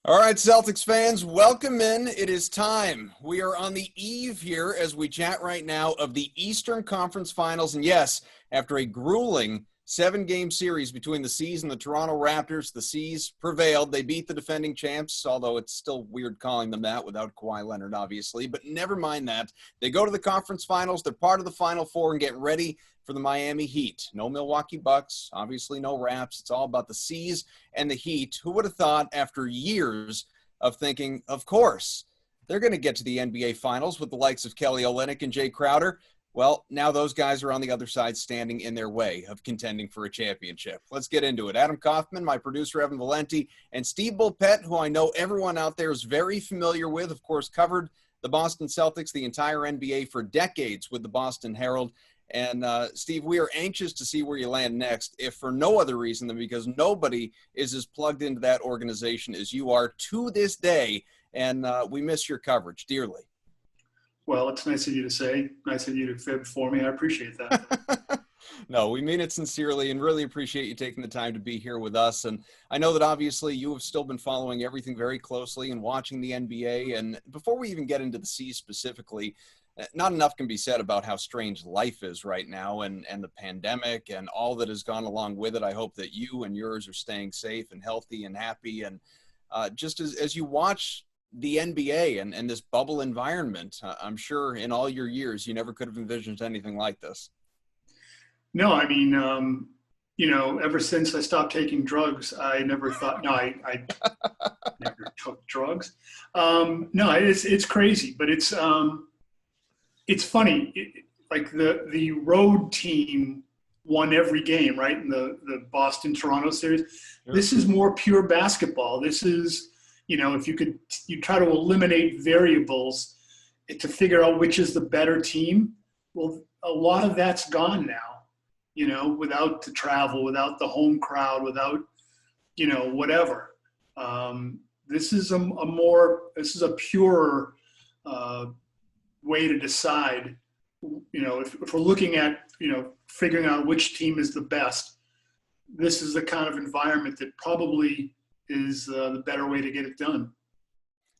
All right, Celtics fans, welcome in. It is time. We are on the eve here as we chat right now of the Eastern Conference Finals. And yes, after a grueling 7-game series between the C's and the Toronto Raptors, the C's prevailed. They beat the defending champs, although it's still weird calling them that without Kawhi Leonard, obviously. But never mind that. They go to the conference finals. They're part of the Final Four and get ready for the Miami Heat. No Milwaukee Bucks, obviously no Raps. It's all about the C's and the Heat. Who would have thought after years of thinking, of course, they're going to get to the NBA Finals with the likes of Kelly Olynyk and Jay Crowder? Well, now those guys are on the other side standing in their way of contending for a championship. Let's get into it. Adam Kaufman, my producer, Evan Valenti, and Steve Bulpett, who I know everyone out there is very familiar with, of course, covered the Boston Celtics, the entire NBA for decades with the Boston Herald. And Steve, we are anxious to see where you land next, if for no other reason than because nobody is as plugged into that organization as you are to this day. And we miss your coverage dearly. Well, it's nice of you to say. Nice of you to fib for me. I appreciate that. No, we mean it sincerely and really appreciate you taking the time to be here with us. And I know that obviously you have still been following everything very closely and watching the NBA. And before we even get into the C's specifically, not enough can be said about how strange life is right now and the pandemic and all that has gone along with it. I hope that you and yours are staying safe and healthy and happy. And just as you watch the NBA and this bubble environment, I'm sure in all your years, you never could have envisioned anything like this. No, I mean, ever since I stopped taking drugs, I never thought, I never took drugs. No, it's crazy, but it's funny. Like the road team won every game, right? In the Boston-Toronto series. Sure. This is more pure basketball. This is, if you try to eliminate variables to figure out which is the better team. Well, a lot of that's gone now, without the travel, without the home crowd, without, whatever. This is a purer way to decide, if we're looking at, figuring out which team is the best. This is the kind of environment that probably is the better way to get it done.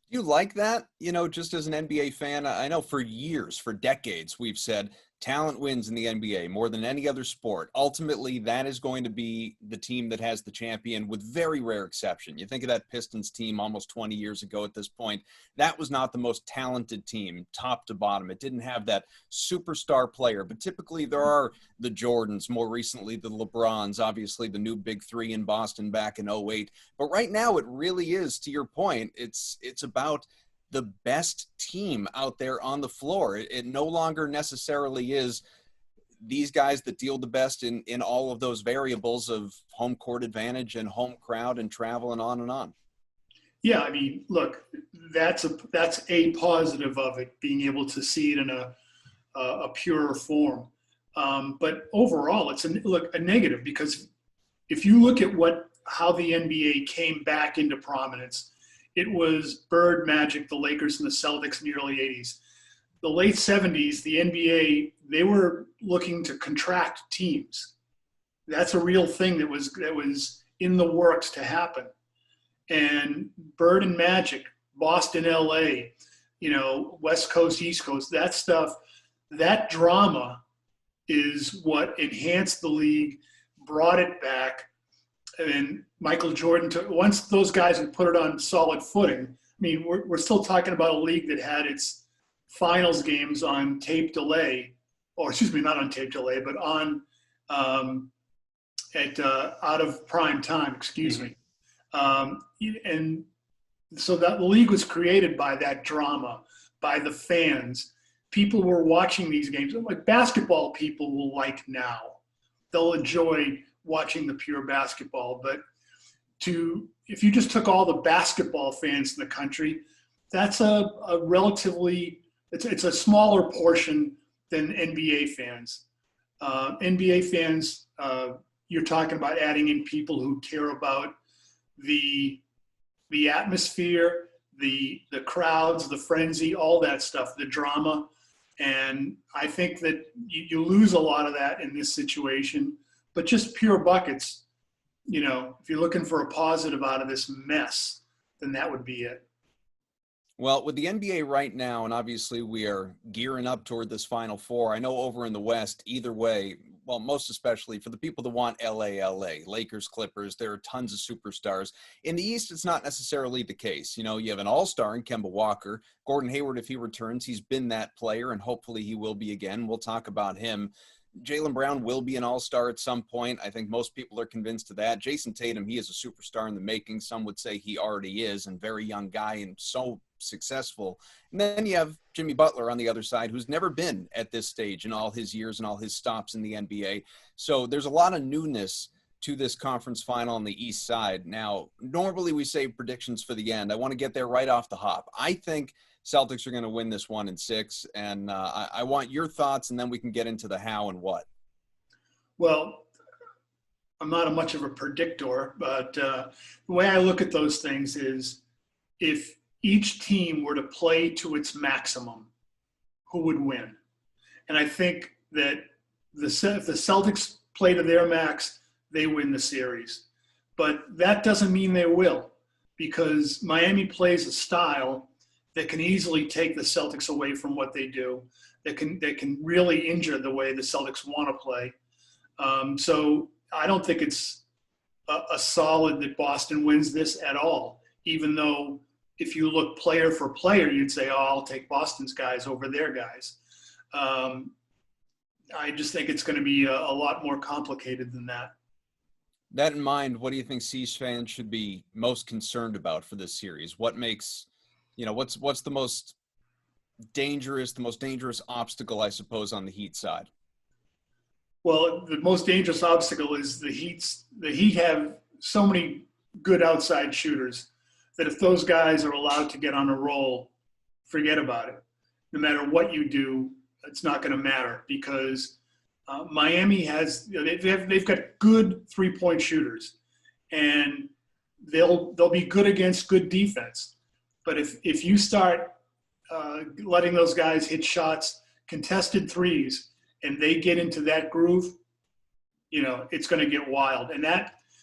You like that? Just as an NBA fan, I know for years, for decades, we've said talent wins in the NBA more than any other sport. Ultimately, that is going to be the team that has the champion with very rare exception. You think of that Pistons team almost 20 years ago at this point. That was not the most talented team, top to bottom. It didn't have that superstar player, but typically there are the Jordans, more recently the LeBrons, obviously the new big three in Boston back in 2008. But right now it really is, to your point, it's about the best team out there on the floor. It no longer necessarily is these guys that deal the best in all of those variables of home court advantage and home crowd and travel and on and on. Yeah, I mean, look, that's a positive of it, being able to see it in a purer form. But overall, it's a negative, because if you look at how the NBA came back into prominence, it was Bird, Magic, the Lakers, and the Celtics in the early 80s. The late 70s, the NBA, they were looking to contract teams. That's a real thing that was in the works to happen. And Bird and Magic, Boston, LA, West Coast, East Coast, that stuff, that drama is what enhanced the league, brought it back. And Michael Jordan once those guys had put it on solid footing. I mean, we're still talking about a league that had its finals games on tape delay, or excuse me, not on tape delay, but on out of prime time. Excuse me. And so that the league was created by that drama, by the fans. People were watching these games. Like basketball, people will like now. They'll enjoy watching the pure basketball, but if you just took all the basketball fans in the country, that's a relatively, it's a smaller portion than NBA fans. NBA fans, you're talking about adding in people who care about the atmosphere, the crowds, the frenzy, all that stuff, the drama. And I think that you lose a lot of that in this situation. But just pure buckets, if you're looking for a positive out of this mess, then that would be it. Well, with the NBA right now, and obviously we are gearing up toward this Final Four, I know over in the West, either way, well, most especially for the people that want LA, Lakers, Clippers, there are tons of superstars. In the East, it's not necessarily the case. You know, you have an all-star in Kemba Walker. Gordon Hayward, if he returns, he's been that player, and hopefully he will be again. We'll talk about him. Jaylen Brown will be an all-star at some point. I think most people are convinced of that. Jason Tatum, he is a superstar in the making. Some would say he already is, and very young guy and so successful. And then you have Jimmy Butler on the other side, who's never been at this stage in all his years and all his stops in the NBA. So there's a lot of newness to this conference final on the East side. Now, normally we save predictions for the end. I want to get there right off the hop. I think Celtics are going to win this 1 in 6, and I want your thoughts, and then we can get into the how and what. Well, I'm not much of a predictor, but the way I look at those things is if each team were to play to its maximum, who would win? And I think that if the Celtics play to their max, they win the series. But that doesn't mean they will, because Miami plays a style that can easily take the Celtics away from what they do, that can really injure the way the Celtics want to play. So I don't think it's a solid that Boston wins this at all, even though if you look player for player, you'd say, oh, I'll take Boston's guys over their guys. I just think it's going to be a lot more complicated than that. That in mind, what do you think C's fans should be most concerned about for this series? What makes, what's the most dangerous obstacle, I suppose, on the Heat side? Well, the most dangerous obstacle is the Heat have so many good outside shooters that if those guys are allowed to get on a roll, forget about it. No matter what you do, it's not going to matter because Miami they've got good 3-point shooters, and they'll be good against good defense. But if you start letting those guys hit shots, contested threes, and they get into that groove, it's going to get wild.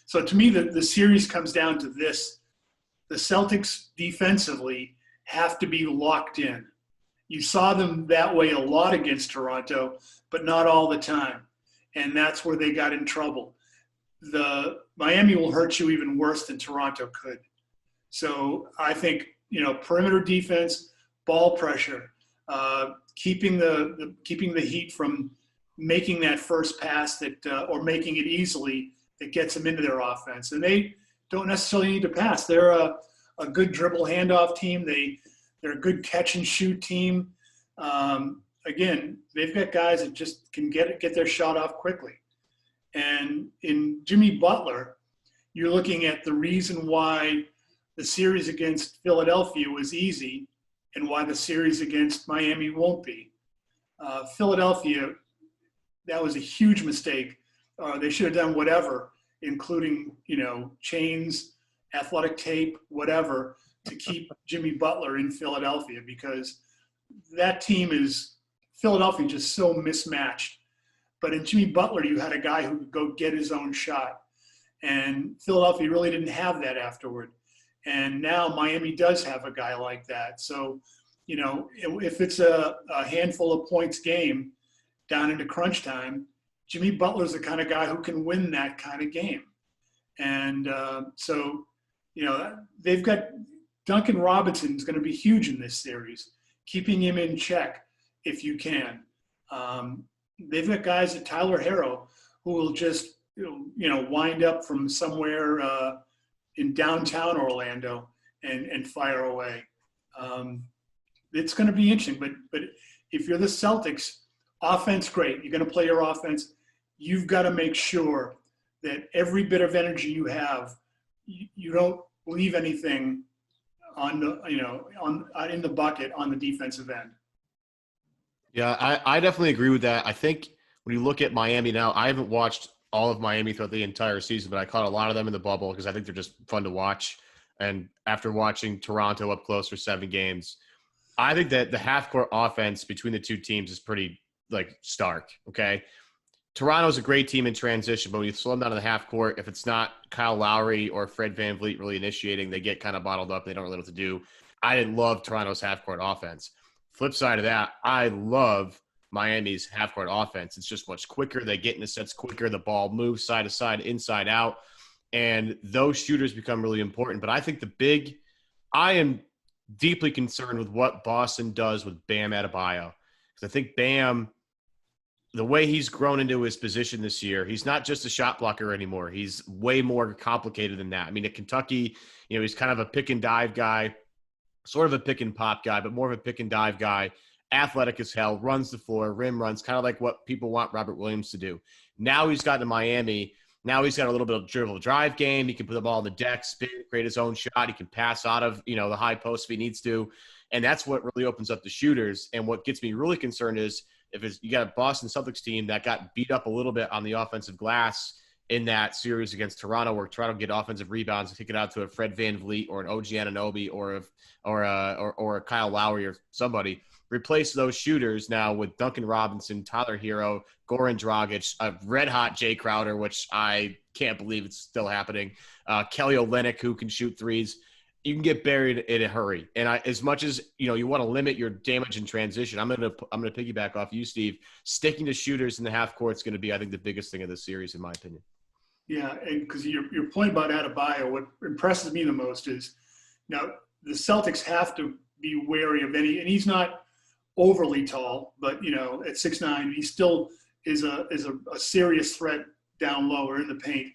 So to me, the series comes down to this. The Celtics defensively have to be locked in. You saw them that way a lot against Toronto, but not all the time. And that's where they got in trouble. The Miami will hurt you even worse than Toronto could. So I think, perimeter defense, ball pressure, keeping the Heat from making that first pass or making it easily that gets them into their offense. And they don't necessarily need to pass. They're a good dribble handoff team. They're a good catch and shoot team. Again, they've got guys that just can get their shot off quickly. And in Jimmy Butler, you're looking at the reason why the series against Philadelphia was easy and why the series against Miami won't be. Philadelphia, that was a huge mistake. They should have done whatever, including, chains, athletic tape, whatever, to keep Jimmy Butler in Philadelphia, because that team Philadelphia just so mismatched. But in Jimmy Butler, you had a guy who could go get his own shot. And Philadelphia really didn't have that afterward. And now Miami does have a guy like that. So, if it's a handful of points game down into crunch time, Jimmy Butler's the kind of guy who can win that kind of game. And they've got Duncan Robinson's going to be huge in this series, keeping him in check if you can. They've got guys at Tyler Herro who will just, wind up from somewhere in downtown Orlando and fire away. It's going to be interesting, but if you're the Celtics, offense, great. You're going to play your offense. You've got to make sure that every bit of energy you have, you don't leave anything in the bucket on the defensive end. Yeah, I definitely agree with that. I think when you look at Miami now, I haven't watched all of Miami throughout the entire season, but I caught a lot of them in the bubble because I think they're just fun to watch. And after watching Toronto up close for 7 games, I think that the half-court offense between the two teams is pretty, stark, okay? Toronto's a great team in transition, but when you slow them down to the half court, if it's not Kyle Lowry or Fred VanVleet really initiating, they get kind of bottled up. They don't really know what to do. I didn't love Toronto's half court offense. Flip side of that, I love Miami's half court offense. It's just much quicker. They get into sets quicker. The ball moves side to side, inside out. And those shooters become really important. But I think I am deeply concerned with what Boston does with Bam Adebayo. Because I think Bam, the way he's grown into his position this year, he's not just a shot blocker anymore. He's way more complicated than that. I mean, at Kentucky, he's kind of a pick and dive guy, sort of a pick and pop guy, but more of a pick and dive guy. Athletic as hell, runs the floor, rim runs, kind of like what people want Robert Williams to do. Now he's gotten to Miami. Now he's got a little bit of dribble drive game. He can put the ball on the deck, spin, create his own shot. He can pass out of, the high post if he needs to. And that's what really opens up the shooters. And what gets me really concerned is you got a Boston Celtics team that got beat up a little bit on the offensive glass in that series against Toronto, where Toronto get offensive rebounds and kick it out to a Fred VanVleet or an OG Anunoby or a Kyle Lowry or somebody. Replace those shooters now with Duncan Robinson, Tyler Hero, Goran Dragic, a red-hot Jay Crowder, which I can't believe it's still happening, Kelly Olynyk, who can shoot threes. You can get buried in a hurry. And as much as you want to limit your damage in transition, I'm gonna piggyback off you, Steve. Sticking to shooters in the half court is going to be, I think, the biggest thing of this series, in my opinion. Yeah, and because your point about Adebayo, what impresses me the most is now the Celtics have to be wary of and he's not overly tall, but at 6'9", he still is a serious threat down low or in the paint.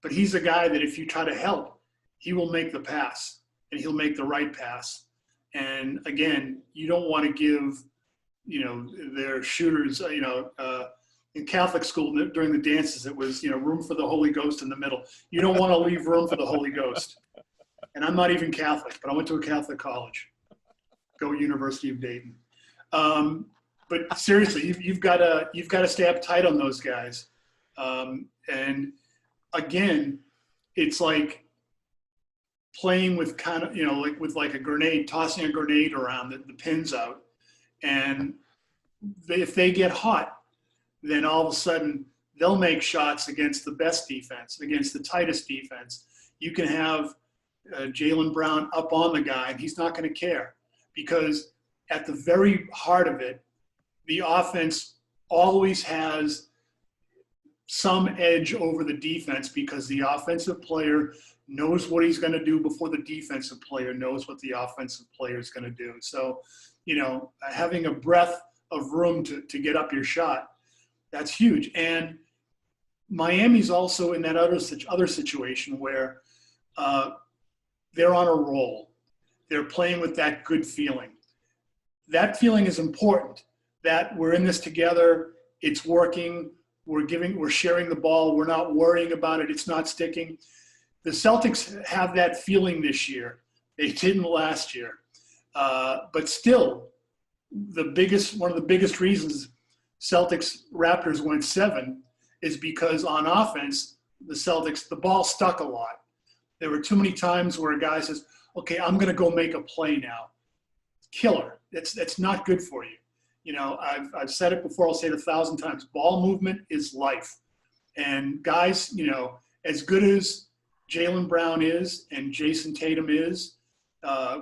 But he's a guy that if you try to help, he will make the pass and he'll make the right pass. And again, you don't want to give their shooters in Catholic school during the dances it was room for the Holy Ghost in the middle. You don't want to leave room for the Holy Ghost. And I'm not even Catholic, but I went to a Catholic college. Go University of Dayton. But seriously, you've got to stay up tight on those guys. And again, it's like playing with kind of, like a grenade, tossing a grenade around the pins out. And if they get hot, then all of a sudden they'll make shots against the best defense, against the tightest defense. You can have Jaylen Brown up on the guy, and he's not going to care because at the very heart of it, the offense always has some edge over the defense because the offensive player knows what he's going to do before the defensive player knows what the offensive player is going to do. So, having a breadth of room to get up your shot, that's huge. And Miami's also in that other situation where they're on a roll. They're playing with that good feeling. That feeling is important, that we're in this together, it's working, we're sharing the ball, we're not worrying about it, it's not sticking. The Celtics have that feeling this year. They didn't last year. But still, one of the biggest reasons Celtics Raptors went 7 is because on offense, the ball stuck a lot. There were too many times where a guy says, okay, I'm going to go make a play now. Killer. That's not good for you. I've said it before, I'll say it 1,000 times. Ball movement is life. And guys, as good as Jaylen Brown is and Jason Tatum is,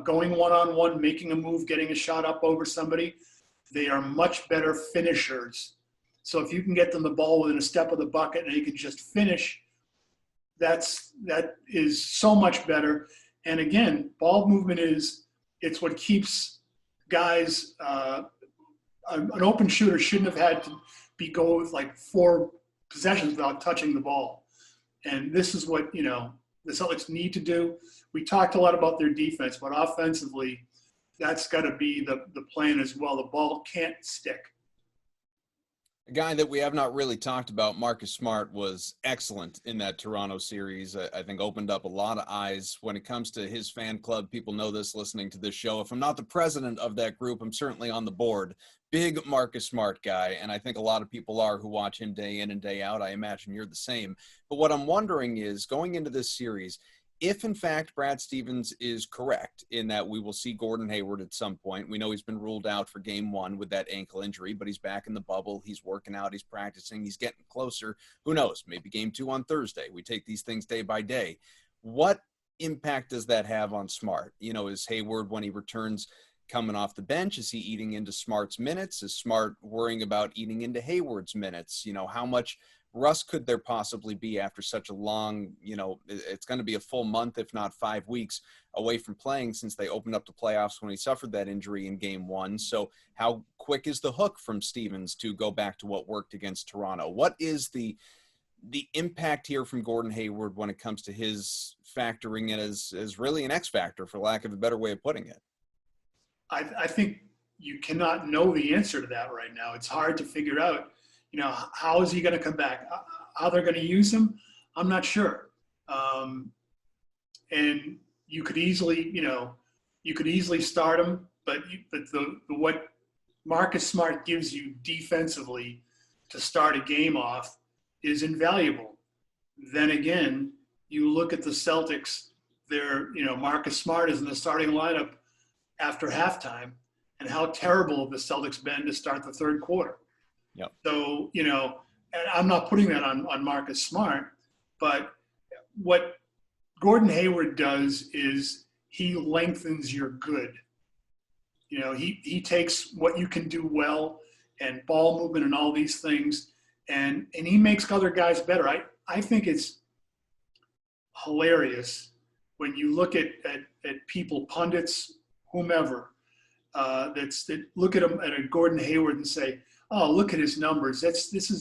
going one-on-one, making a move, getting a shot up over somebody, they are much better finishers. So if you can get them the ball within a step of the bucket and they can just finish, that is so much better. And again, ball movement it's what keeps guys, an open shooter shouldn't have had to go with like 4 possessions without touching the ball. And this is what, the Celtics need to do. We talked a lot about their defense, but offensively, that's got to be the plan as well. The ball can't stick. A guy that we have not really talked about, Marcus Smart, was excellent in that Toronto series. I think opened up a lot of eyes when it comes to his fan club. People know this listening to this show. If I'm not the president of that group, I'm certainly on the board. Big Marcus Smart guy, and I think a lot of people are who watch him day in and day out. I imagine you're the same. But what I'm wondering is, going into this series, if in fact Brad Stevens is correct in that we will see Gordon Hayward at some point, we know he's been ruled out for game 1 with that ankle injury, but he's back in the bubble. He's working out, he's practicing, he's getting closer. Who knows? Maybe game 2 on Thursday. We take these things day by day. What impact does that have on Smart? Is Hayward, when he returns, coming off the bench? Is he eating into Smart's minutes? Is Smart worrying about eating into Hayward's minutes? How much rust could there possibly be after such a long, it's going to be a full month, if not 5 weeks away from playing since they opened up the playoffs when he suffered that injury in game 1. So how quick is the hook from Stevens to go back to what worked against Toronto? What is the impact here from Gordon Hayward when it comes to his factoring in as really an X factor, for lack of a better way of putting it? I think you cannot know the answer to that right now. It's hard to figure out, how is he going to come back? How they're going to use him? I'm not sure. And you could easily start him, but what Marcus Smart gives you defensively to start a game off is invaluable. Then again, you look at the Celtics, Marcus Smart is in the starting lineup after halftime, and how terrible the Celtics been to start the third quarter. Yep. So, and I'm not putting that on Marcus Smart, but what Gordon Hayward does is he lengthens your good. He takes what you can do well and ball movement and all these things, and he makes other guys better. I think it's hilarious when you look at people, pundits, whomever, that look at him, at a Gordon Hayward, and say, "Oh, look at his numbers.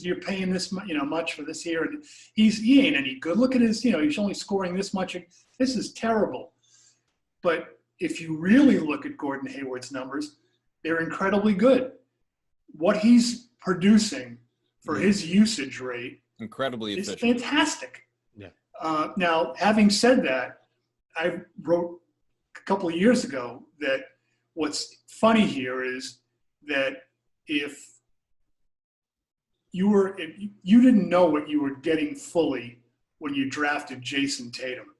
You're paying this much for this here, and he ain't any good. Look at his, he's only scoring this much. This is terrible." But if you really look at Gordon Hayward's numbers, they're incredibly good. What he's producing for his usage rate incredibly is efficient. fantastic. Yeah. Now, having said that, I wrote a couple of years ago that what's funny here is that if you didn't know what you were getting fully when you drafted Jason Tatum,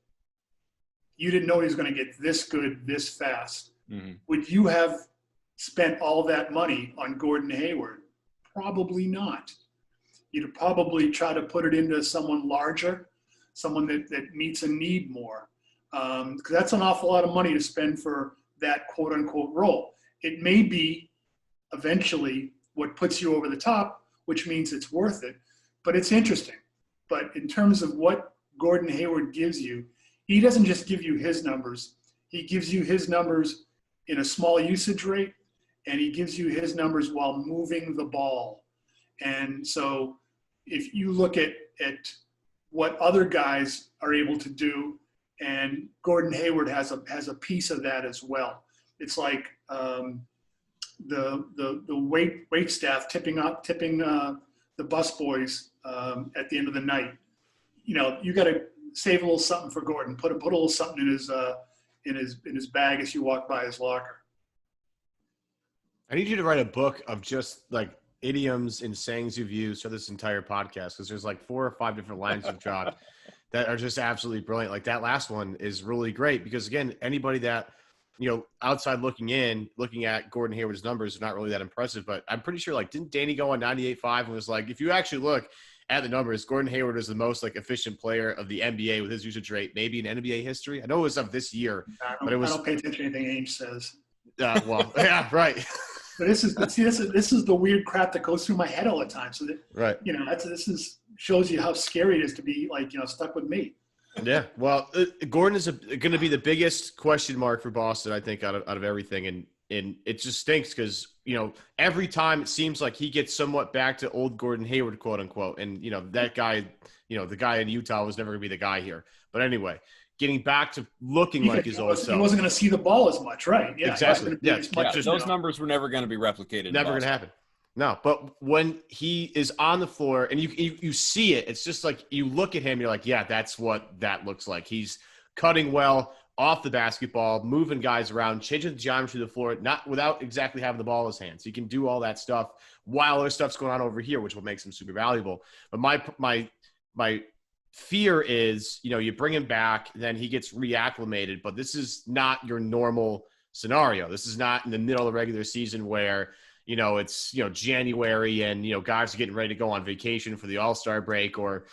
you didn't know he was going to get this good this fast. Mm-hmm. Would you have spent all that money on Gordon Hayward? Probably not. You'd probably try to put it into someone larger, someone that meets a need more. Because that's an awful lot of money to spend for that quote-unquote role. It may be eventually what puts you over the top, which means it's worth it, but it's interesting. But in terms of what Gordon Hayward gives you, he doesn't just give you his numbers. He gives you his numbers in a small usage rate, and he gives you his numbers while moving the ball. And so if you look at what other guys are able to do, and Gordon Hayward has a piece of that as well. It's like the wait staff tipping the bus boys at the end of the night. You got to save a little something for Gordon. Put a little something in his bag as you walk by his locker. I need you to write a book of just like idioms and sayings you've used for this entire podcast, because there's like 4 or 5 different lines you've dropped that are just absolutely brilliant. Like that last one is really great because, again, anybody that, outside looking at Gordon Hayward's numbers are not really that impressive. But I'm pretty sure, like, didn't Danny go on 98.5 and was like, if you actually look at the numbers, Gordon Hayward is the most like efficient player of the NBA with his usage rate, maybe in NBA history. I know it was of this year, but it was. I don't pay attention to anything Ainge says. Well, yeah, right. But this is the weird crap that goes through my head all the time. So that, right. Shows you how scary it is to be like, stuck with me. Yeah. Well, Gordon is going to be the biggest question mark for Boston, I think, out of everything. And it just stinks because, every time it seems like he gets somewhat back to old Gordon Hayward, quote unquote. And, that guy, the guy in Utah was never going to be the guy here. But anyway, getting back to looking like his old self. He wasn't going to see the ball as much, right? Yeah, exactly. Those numbers were never going to be replicated. Never going to happen. No, but when he is on the floor and you see it, it's just like you look at him, you're like, yeah, that's what that looks like. He's cutting well off the basketball, moving guys around, changing the geometry of the floor, not without exactly having the ball in his hands. He can do all that stuff while other stuff's going on over here, which will make him super valuable. But my fear is, you bring him back, then he gets reacclimated, but this is not your normal scenario. This is not in the middle of the regular season where, it's, January and, guys are getting ready to go on vacation for the All-Star break, or,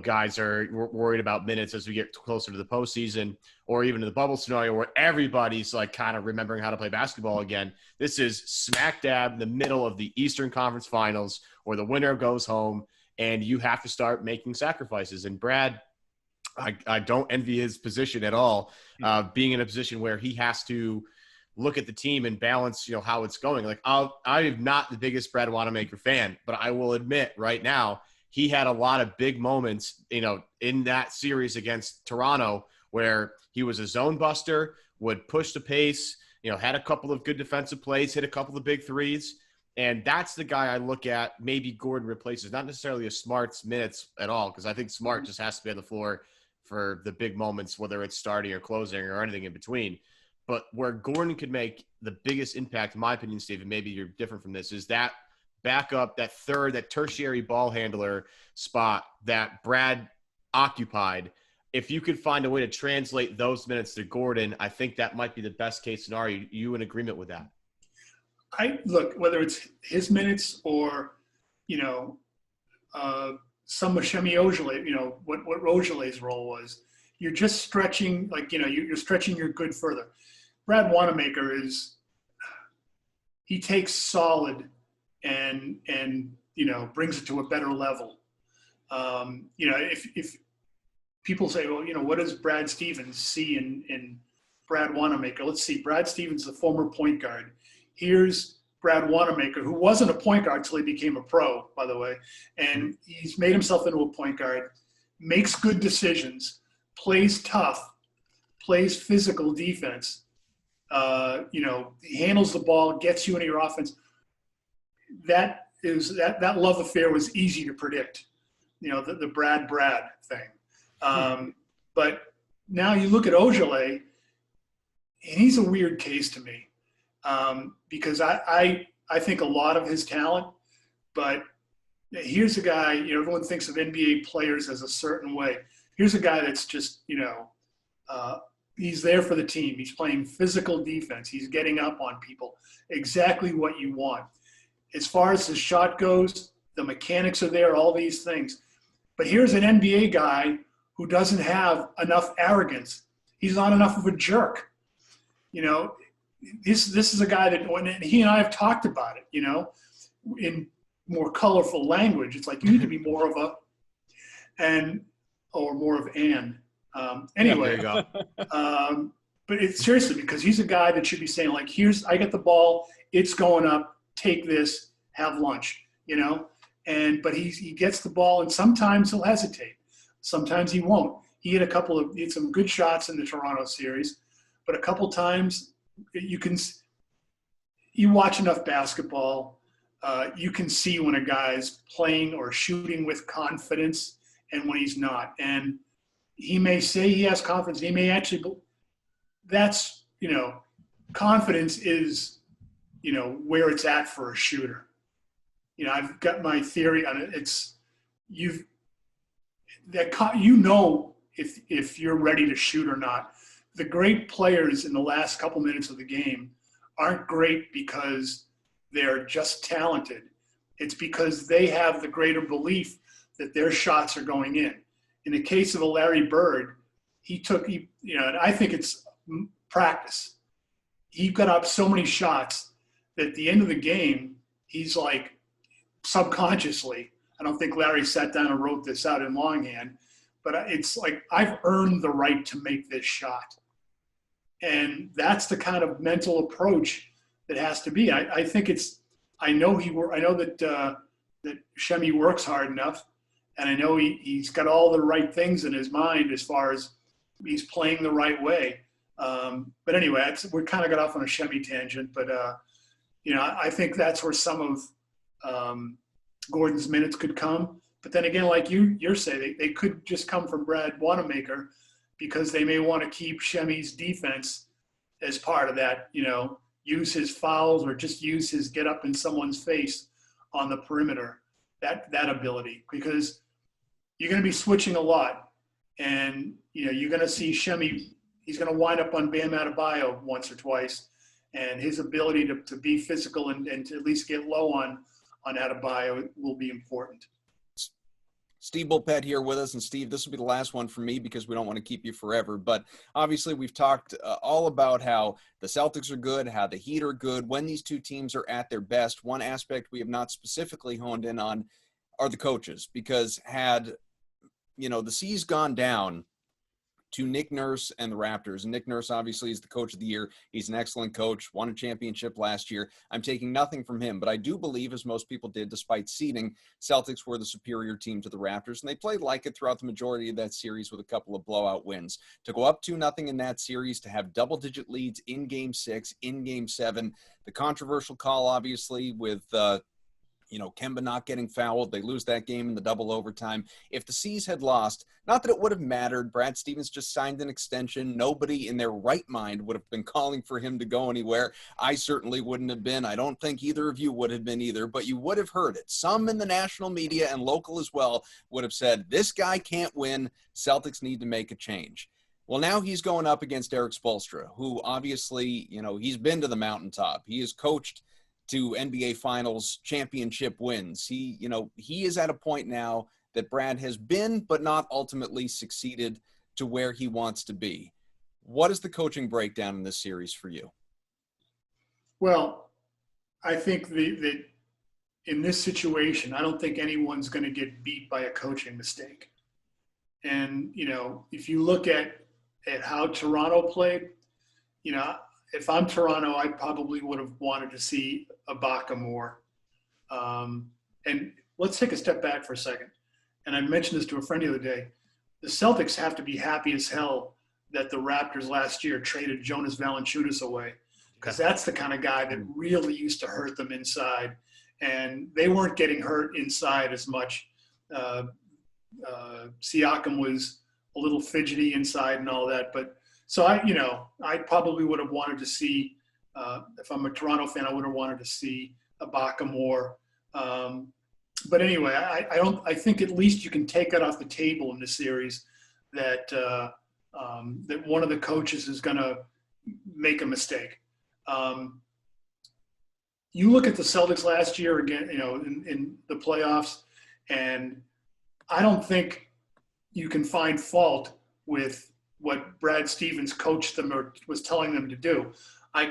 guys are worried about minutes as we get closer to the postseason, or even in the bubble scenario where everybody's like kind of remembering how to play basketball again. This is smack dab in the middle of the Eastern Conference Finals where the winner goes home and you have to start making sacrifices. And Brad, I don't envy his position at all, being in a position where he has to look at the team and balance, how it's going. Like I'm not the biggest Brad Wanamaker fan, but I will admit right now, he had a lot of big moments, in that series against Toronto where he was a zone buster, would push the pace, had a couple of good defensive plays, hit a couple of big threes. And that's the guy I look at. Maybe Gordon replaces, not necessarily a Smart's minutes at all, because I think Smart just has to be on the floor for the big moments, whether it's starting or closing or anything in between. But where Gordon could make the biggest impact, in my opinion, Steve, and maybe you're different from this, is that backup, that tertiary ball handler spot that Brad occupied. If you could find a way to translate those minutes to Gordon, I think that might be the best case scenario. You in agreement with that? Look, whether it's his minutes or, some of Shemi Ojale, what Ojale's role was, you're just stretching, you're stretching your good further. Brad Wanamaker he takes solid and brings it to a better level. If people say, well, what does Brad Stevens see in Brad Wanamaker? Let's see, Brad Stevens, the former point guard. Here's Brad Wanamaker, who wasn't a point guard until he became a pro, by the way, and he's made himself into a point guard, makes good decisions, plays tough, plays physical defense, he handles the ball, gets you into your offense. That love affair was easy to predict, the Brad thing. But now you look at Ojale, and he's a weird case to me, because I think a lot of his talent, but here's a guy, everyone thinks of NBA players as a certain way. Here's a guy that's just, he's there for the team. He's playing physical defense. He's getting up on people. Exactly what you want. As far as his shot goes, the mechanics are there, all these things. But here's an NBA guy who doesn't have enough arrogance. He's not enough of a jerk. This is a guy that, when he and I have talked about it, in more colorful language, it's like you need to be more of more of an. Anyway, there you go. But it's seriously, because he's a guy that should be saying, like, I get the ball, it's going up, take this, have lunch, but he gets the ball, and sometimes he'll hesitate. Sometimes he won't. He had some good shots in the Toronto series, but a couple times you watch enough basketball, you can see when a guy's playing or shooting with confidence and when he's not. And he may say he has confidence. He may actually, that's, confidence is, where it's at for a shooter. I've got my theory on it. It's, if you're ready to shoot or not. The great players in the last couple minutes of the game aren't great because they're just talented. It's because they have the greater belief that their shots are going in. In the case of a Larry Bird, and I think it's practice. He got up so many shots that at the end of the game, he's like, subconsciously, I don't think Larry sat down and wrote this out in longhand, but it's like, I've earned the right to make this shot. And that's the kind of mental approach that has to be. I think I know that Shemi works hard enough, and I know he's got all the right things in his mind as far as he's playing the right way. But anyway, we kind of got off on a Shemi tangent, but I think that's where some of Gordon's minutes could come. But then again, like you're saying, they could just come from Brad Wanamaker, because they may want to keep Shemi's defense as part of that, use his fouls or just use his get up in someone's face on the perimeter, that ability. Because you're going to be switching a lot. And, you're going to see Shemi, he's going to wind up on Bam Adebayo once or twice. And his ability to be physical and to at least get low on Adebayo will be important. Steve Bulpett here with us. And Steve, this will be the last one for me because we don't want to keep you forever. But obviously we've talked all about how the Celtics are good, how the Heat are good, when these two teams are at their best. One aspect we have not specifically honed in on are the coaches, because had, the C's gone down to Nick Nurse and the Raptors. And Nick Nurse obviously is the coach of the year. He's an excellent coach, won a championship last year. I'm taking nothing from him, but I do believe, as most people did, despite seeding, Celtics were the superior team to the Raptors, and they played like it throughout the majority of that series with a couple of blowout wins. To go up 2-0 in that series, to have double-digit leads in Game 6, in Game 7, the controversial call, obviously, with Kemba not getting fouled. They lose that game in the double overtime. If the C's had lost, not that it would have mattered. Brad Stevens just signed an extension. Nobody in their right mind would have been calling for him to go anywhere. I certainly wouldn't have been. I don't think either of you would have been either, but you would have heard it. Some in the national media and local as well would have said, this guy can't win. Celtics need to make a change. Well, now he's going up against Eric Spoelstra, who obviously, he's been to the mountaintop. He has coached to NBA Finals championship wins. He is at a point now that Brad has been, but not ultimately succeeded to where he wants to be. What is the coaching breakdown in this series for you? Well, I think that in this situation, I don't think anyone's going to get beat by a coaching mistake. And, if you look at how Toronto played, if I'm Toronto, I probably would have wanted to see Ibaka more. And let's take a step back for a second. And I mentioned this to a friend the other day. The Celtics have to be happy as hell that the Raptors last year traded Jonas Valanciunas away, because that's the kind of guy that really used to hurt them inside. And they weren't getting hurt inside as much. Siakam was a little fidgety inside and all that, but so I probably would have wanted to see, if I'm a Toronto fan, I would have wanted to see Ibaka more. But anyway, I think at least you can take it off the table in this series that that one of the coaches is going to make a mistake. You look at the Celtics last year again, in the playoffs, and I don't think you can find fault with what Brad Stevens coached them or was telling them to do. I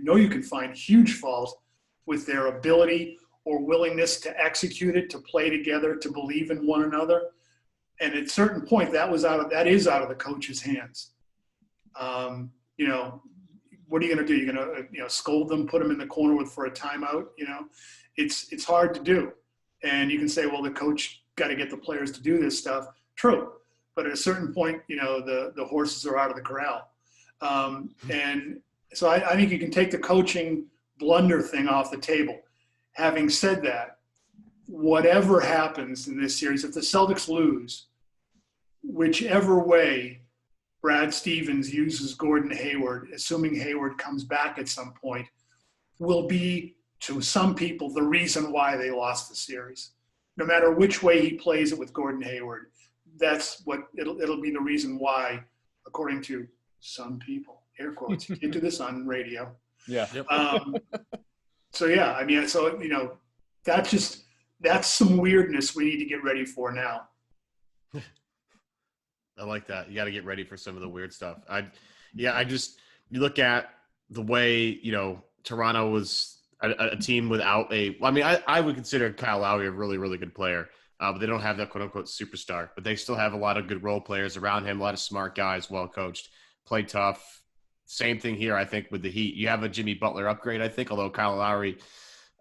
know you can find huge fault with their ability or willingness to execute it, to play together, to believe in one another. And at a certain point, that is out of the coach's hands. What are you going to do? You're going to scold them, put them in the corner for a timeout. It's hard to do. And you can say, well, the coach got to get the players to do this stuff. True. But at a certain point, the horses are out of the corral. And so I think you can take the coaching blunder thing off the table. Having said that, whatever happens in this series, if the Celtics lose, whichever way Brad Stevens uses Gordon Hayward, assuming Hayward comes back at some point, will be, to some people, the reason why they lost the series. No matter which way he plays it with Gordon Hayward, that's what it'll be the reason why, according to some people. Air quotes. You can't do this on radio. Yeah. That's some weirdness we need to get ready for now. I like that. You got to get ready for some of the weird stuff. You look at the way, Toronto was a team without I would consider Kyle Lowry a really, really good player. But they don't have that quote-unquote superstar. But they still have a lot of good role players around him, a lot of smart guys, well-coached, play tough. Same thing here, I think, with the Heat. You have a Jimmy Butler upgrade, I think, although Kyle Lowry,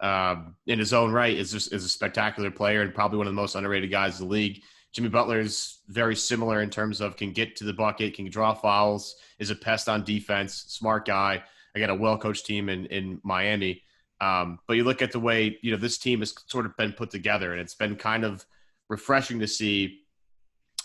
in his own right, is a spectacular player and probably one of the most underrated guys in the league. Jimmy Butler is very similar in terms of can get to the bucket, can draw fouls, is a pest on defense, smart guy. I got a well-coached team in Miami. But you look at the way, this team has sort of been put together, and it's been kind of refreshing to see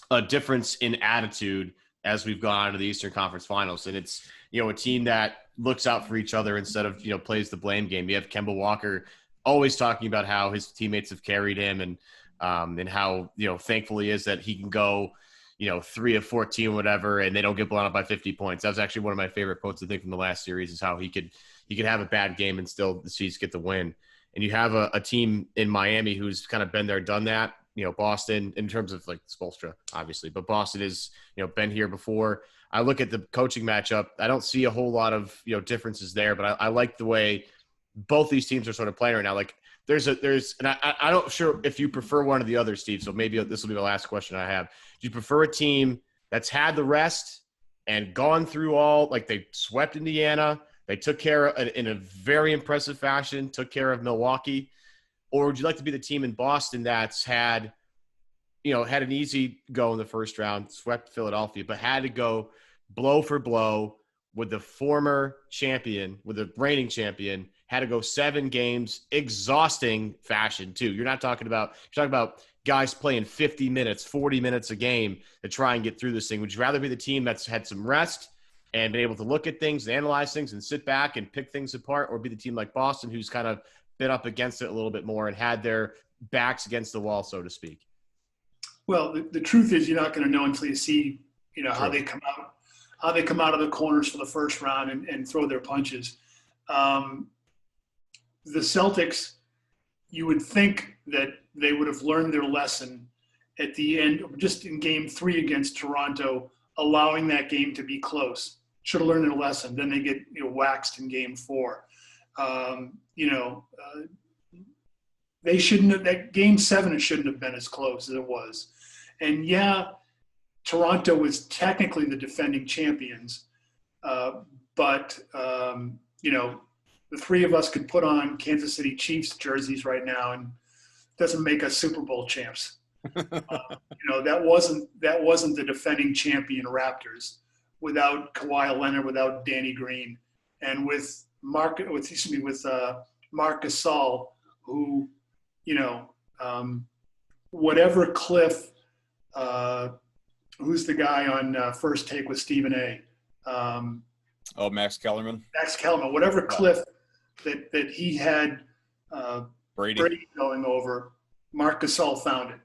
a difference in attitude as we've gone on to the Eastern Conference Finals. And it's, a team that looks out for each other instead of, plays the blame game. You have Kemba Walker always talking about how his teammates have carried him and and how, thankful he is that he can go, 3 of 14, whatever, and they don't get blown up by 50 points. That was actually one of my favorite quotes, I think, from the last series, is how he could have a bad game and still the Chiefs get the win. And you have a team in Miami who's kind of been there, done that. Boston, in terms of like Spoelstra, obviously, but Boston is, been here before. I look at the coaching matchup. I don't see a whole lot of, differences there, but I like the way both these teams are sort of playing right now. Like and I don't sure if you prefer one or the other, Steve. So maybe this will be the last question I have. Do you prefer a team that's had the rest and gone through all, like they swept Indiana, they took care of, in a very impressive fashion, took care of Milwaukee? Or would you like to be the team in Boston that's had an easy go in the first round, swept Philadelphia, but had to go blow for blow with the former champion, with the reigning champion, had to go 7 games, exhausting fashion too. You're talking about guys playing 50 minutes, 40 minutes a game to try and get through this thing. Would you rather be the team that's had some rest and been able to look at things, and analyze things, and sit back and pick things apart, or be the team like Boston who's kind of been up against it a little bit more and had their backs against the wall, so to speak? Well, the truth is you're not going to know until you see, how they come out of the corners for the first round and throw their punches. The Celtics, you would think that they would have learned their lesson at the end, just in game 3 against Toronto, allowing that game to be close. Should have learned their lesson. Then they get waxed in game 4. They shouldn't have, that game 7, it shouldn't have been as close as it was. And yeah, Toronto was technically the defending champions. But the 3 of us could put on Kansas City Chiefs jerseys right now, and it doesn't make us Super Bowl champs. That wasn't the defending champion Raptors without Kawhi Leonard, without Danny Green, and with Marc Gasol, who, whatever Cliff, who's the guy on First Take with Stephen A. Max Kellerman. Max Kellerman, whatever Cliff that he had Brady going over, Marc Gasol found it.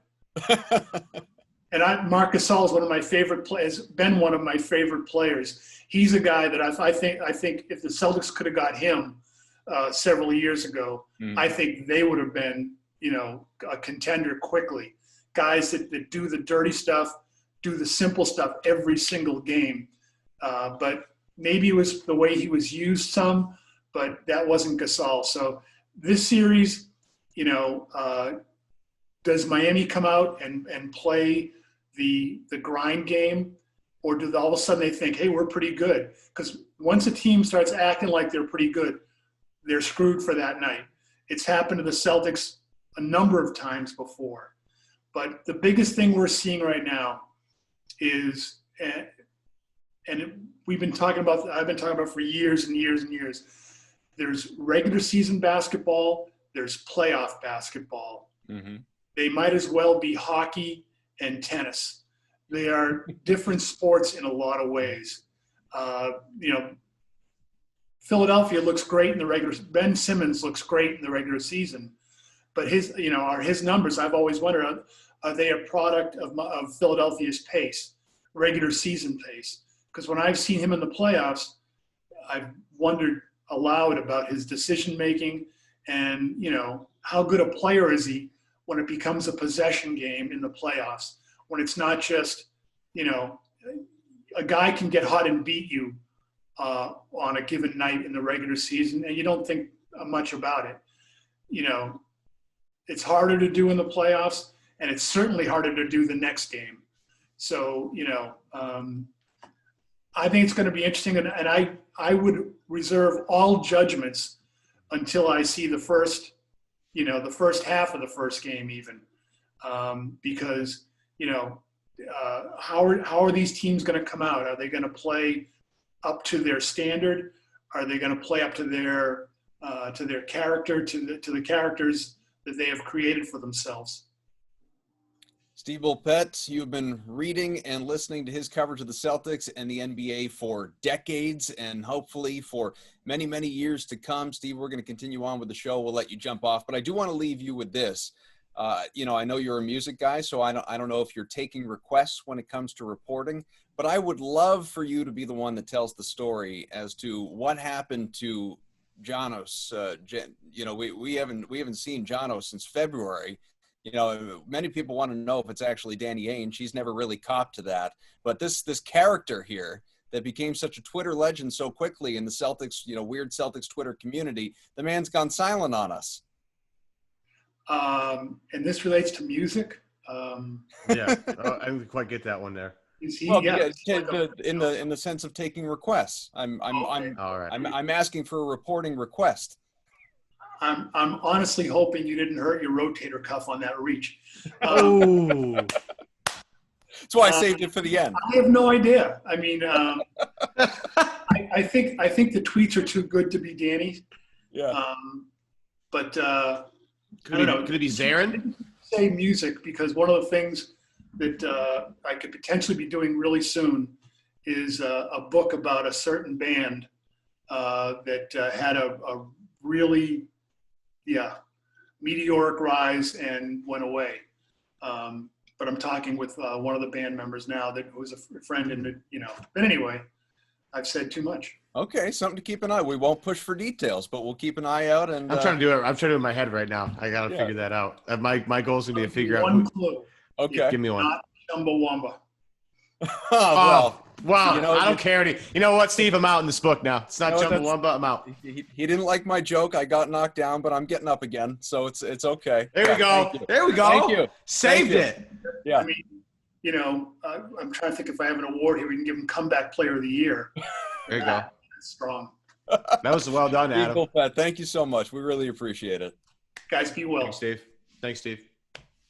And Marc Gasol is one of my favorite players, been one of my favorite players. He's a guy that I think if the Celtics could have got him several years ago, I think they would have been, a contender quickly. Guys that do the dirty stuff, do the simple stuff every single game. But maybe it was the way he was used some, but that wasn't Gasol. So this series, does Miami come out and play the grind game, or do all of a sudden they think, hey, we're pretty good? Because once a team starts acting like they're pretty good, they're screwed for that night. It's happened to the Celtics a number of times before. But the biggest thing we're seeing right now is, I've been talking about for years and years and years, there's regular season basketball, there's playoff basketball. Mm-hmm. They might as well be hockey and tennis. They are different sports in a lot of ways. Philadelphia looks great in the regular. Ben Simmons looks great in the regular season, but are his numbers? I've always wondered, are they a product of Philadelphia's pace, regular season pace? Because when I've seen him in the playoffs, I've wondered aloud about his decision making and how good a player is he when it becomes a possession game in the playoffs, when it's not just, a guy can get hot and beat you on a given night in the regular season, and you don't think much about it. It's harder to do in the playoffs, and it's certainly harder to do the next game. So, I think it's going to be interesting, and I would reserve all judgments until I see the first half of the first game even, because how are these teams going to come out? Are they going to play up to their standard? Are they going to play up to their character, to the characters that they have created for themselves? Steve Bulpett, you've been reading and listening to his coverage of the Celtics and the NBA for decades, and hopefully for many, many years to come. Steve, we're going to continue on with the show. We'll let you jump off, but I do want to leave you with this. I know you're a music guy, so I don't know if you're taking requests when it comes to reporting, but I would love for you to be the one that tells the story as to what happened to Jonas. We haven't seen Jonas since February. Many people want to know if it's actually Danny Ainge. She's never really copped to that. But this character here that became such a Twitter legend so quickly in the Celtics, weird Celtics Twitter community, the man's gone silent on us. And this relates to music. Yeah, I didn't quite get that one there. In the sense of taking requests. I'm asking for a reporting request. I'm honestly hoping you didn't hurt your rotator cuff on that reach. Oh. That's why I saved it for the end. I have no idea. I mean, I think the tweets are too good to be Danny. Yeah. But I don't know. Could it be Zarin? Say music, because one of the things that I could potentially be doing really soon is a book about a certain band that had a really, meteoric rise and went away. But I'm talking with one of the band members now that was a friend, and But anyway, I've said too much. Okay, something to keep an eye. We won't push for details, but we'll keep an eye out. And I'm trying to do it. I'm trying to do it in my head right now. I got to figure that out. My goal is gonna be to figure out. One clue. Okay, give me one. Not Chumbawamba. Wow. I don't care. You know what, Steve? I'm out in this book now. It's not Chumbawamba. I'm out. He didn't like my joke. I got knocked down, but I'm getting up again, so it's okay. There we go. There we go. Thank you. Saved it. Yeah. I mean, I'm trying to think if I have an award here, we can give him Comeback Player of the Year. There you go. That's strong. That was well done, Adam. Bulpett, thank you so much. We really appreciate it. Guys, be well. Thanks, Steve.